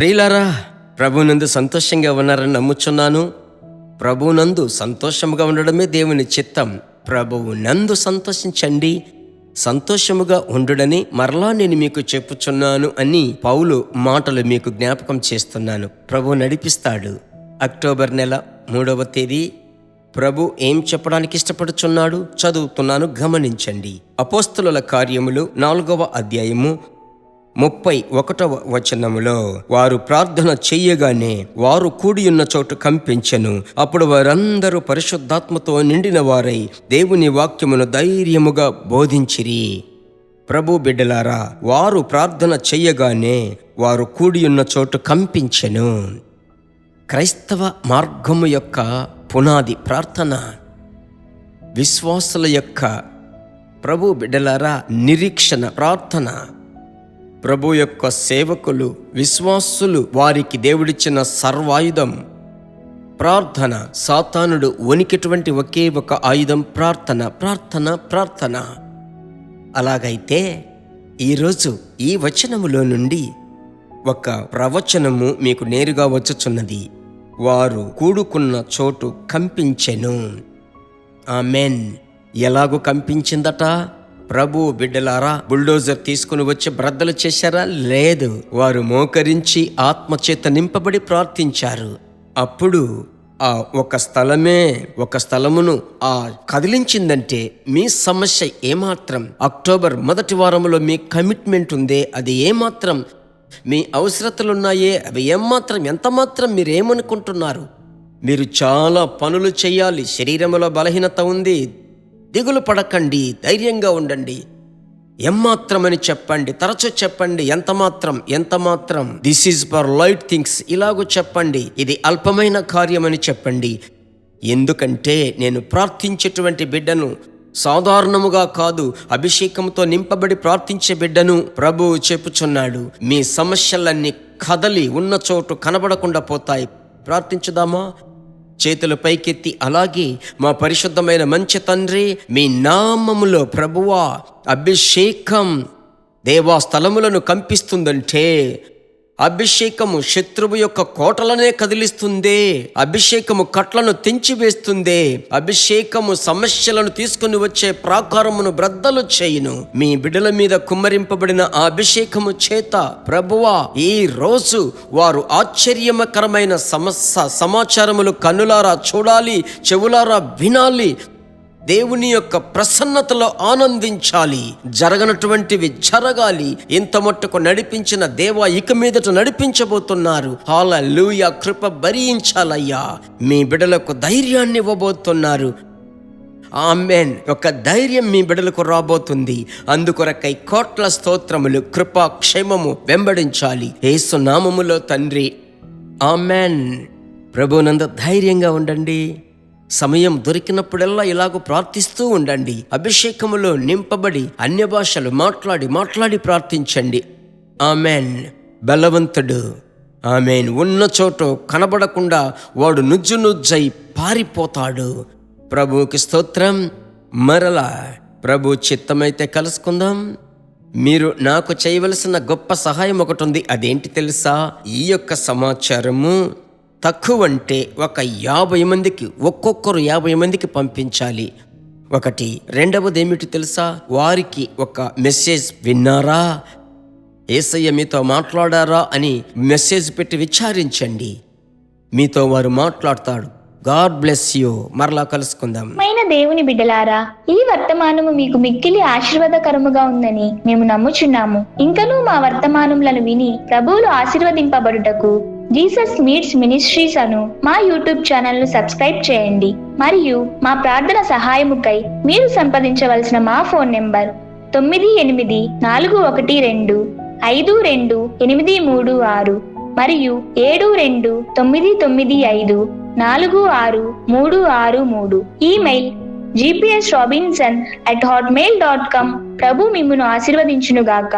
ప్రియులారా, ప్రభునందు సంతోషంగా ఉన్నారని నమ్ముచున్నాను. ప్రభునందు సంతోషముగా ఉండడమే దేవుని చిత్తం. ప్రభువునందు సంతోషించండి, సంతోషముగా ఉండుడని మరలా నేను మీకు చెప్పుచున్నాను అని పౌలు మాటలు మీకు జ్ఞాపకం చేస్తున్నాను. ప్రభు నడిపిస్తాడు. అక్టోబర్ నెల 3వ తేదీ ప్రభు ఏం చెప్పడానికి ఇష్టపడుచున్నాడు చదువుతున్నాను, గమనించండి. అపోస్తలుల కార్యములు 4వ అధ్యాయము 31వ వచనములో, వారు ప్రార్థన చెయ్యగానే వారు కూడియున్న చోటు కంపించెను. అప్పుడు వారందరూ పరిశుద్ధాత్మతో నిండిన వారై దేవుని వాక్యమును ధైర్యముగా బోధించిరి. ప్రభు బిడ్డలారా, వారు ప్రార్థన చెయ్యగానే వారు కూడియున్న చోటు కంపించెను. క్రైస్తవ మార్గము యొక్క పునాది ప్రార్థన. విశ్వాసుల యొక్క, ప్రభు బిడ్డలారా, నిరీక్షణ ప్రార్థన. ప్రభు యొక్క సేవకులు, విశ్వాసులు, వారికి దేవుడిచ్చిన సర్వాయుధం ప్రార్థన. సాతానుడు వణికిటువంటి ఒకే ఒక ఆయుధం ప్రార్థన, ప్రార్థన, ప్రార్థన. అలాగైతే ఈరోజు ఈ వచనములో నుండి ఒక ప్రవచనము మీకు నేరుగా వచ్చుచున్నది. వారు కూడుకున్న చోటు కంపించెను. ఆమెన్. ఎలాగూ కంపించిందట? ప్రభు బిడ్డలారా, బుల్డోజర్ తీసుకుని వచ్చి బ్రద్దలు చేశారా? లేదు. వారు మోకరించి ఆత్మచేత నింపబడి ప్రార్థించారు. అప్పుడు ఆ ఒక స్థలమును కదిలించిందంటే మీ సమస్య ఏమాత్రం, అక్టోబర్ మొదటి వారంలో మీ కమిట్మెంట్ ఉందే అది ఏమాత్రం, మీ అవసరతలున్నాయే అవి ఏమాత్రం, ఎంతమాత్రం మీరేమనుకుంటున్నారు? మీరు చాలా పనులు చేయాలి, శరీరంలో బలహీనత ఉంది, దిగులు పడకండి, ధైర్యంగా ఉండండి, ఎంమాత్రమని చెప్పండి, తరచూ చెప్పండి. ఎంతమాత్రం this is for light things, ఇలాగూ చెప్పండి. ఇది అల్పమైన కార్యమని చెప్పండి. ఎందుకంటే నేను ప్రార్థించేటువంటి బిడ్డను సాధారణముగా కాదు, అభిషేకంతో నింపబడి ప్రార్థించే బిడ్డను ప్రభువు చెప్పుచున్నాడు. మీ సమస్యలన్నీ కదలి ఉన్న చోటు కనబడకుండా పోతాయి. ప్రార్థించుదామా? చేతులు పైకెత్తి. అలాగే మా పరిశుద్ధమైన మంచి తండ్రి, మీ నామములో ప్రభువా అభిషేకం దేవా స్థలములను కంపిస్తుందంటే, అభిషేకము శత్రువు యొక్క కోటలనే కదిలిస్తుందే, అభిషేకము కట్లను తెంచివేస్తుందే, అభిషేకము సమస్యలను తీసుకుని వచ్చే ప్రాకారమును బ్రద్దలు చేయును. మీ బిడ్డల మీద కుమ్మరింపబడిన ఆ అభిషేకము చేత ప్రభువా ఈ రోజు వారు ఆశ్చర్యకరమైన సమాచారములు కన్నులారా చూడాలి, చెవులారా వినాలి, దేవుని యొక్క ప్రసన్నతలో ఆనందించాలి, జరగనటువంటివి జరగాలి. ఇంత మట్టుకు నడిపించిన దేవా ఇక మీదట నడిపించబోతున్నారు. హల్లెలూయా. కృప భరించాలయ్యా. మీ బిడ్డలకు ధైర్యాన్ని ఇవ్వబోతున్నారు. ఆమేన్. ఒక ధైర్యం మీ బిడ్డలకు రాబోతుంది. అందుకొరకై కోట్ల స్తోత్రములు. కృపా క్షేమము వెంబడించాలి యేసు నామములో తండ్రి. ఆమేన్. ప్రభునందు ధైర్యంగా ఉండండి. సమయం దొరికినప్పుడల్లా ఇలాగ ప్రార్థిస్తూ ఉండండి. అభిషేకములో నింపబడి అన్య భాషలు మాట్లాడి ప్రార్థించండి. ఆమెన్. బలవంతుడు, ఆమెన్, ఉన్న చోటు కనబడకుండా వాడు నుజ్జై పారిపోతాడు. ప్రభువుకి స్తోత్రం. మరలా ప్రభు చిత్తమైతే కలుసుకుందాం. మీరు నాకు చేయవలసిన గొప్ప సహాయం ఒకటి ఉంది. అదేంటి తెలుసా? ఈ యొక్క సమాచారము తక్కువంటే ఒక 50 మందికి, ఒక్కొక్కరు 50 మందికి పంపించాలి. ఒకటి. రెండవది ఏమిటి తెలుసా? వారికి ఒక మెసేజ్, విన్నారా, యేసయ్య మీతో మాట్లాడారా అని మెసేజ్ పెట్టి విచారించండి. మీతో వారు మాట్లాడతాడు. God bless you. మరలా కలుసుకుందాం. దేవుని బిడ్డలారా, ఈ వర్తమానము మీకు మిక్కిలి ఆశీర్వాదకరముగా ఉందని మేము నమ్ముచున్నాము. ఇంకనూ మా వర్తమానములను విని ప్రభువులు ఆశీర్వదింపబడుటకు జీసస్ మీట్స్ మినిస్ట్రీస్ అను మా యూట్యూబ్ ఛానల్ ను సబ్స్క్రైబ్ చేయండి. మరియు మా ప్రార్థన సహాయముకై మీరు సంప్రదించవలసిన మా ఫోన్ నెంబర్ 9842528236 మరియు 7299546363. Email gpsrobinson@hotmail.com. ప్రభు మిమ్మును ఆశీర్వదించునుగాక.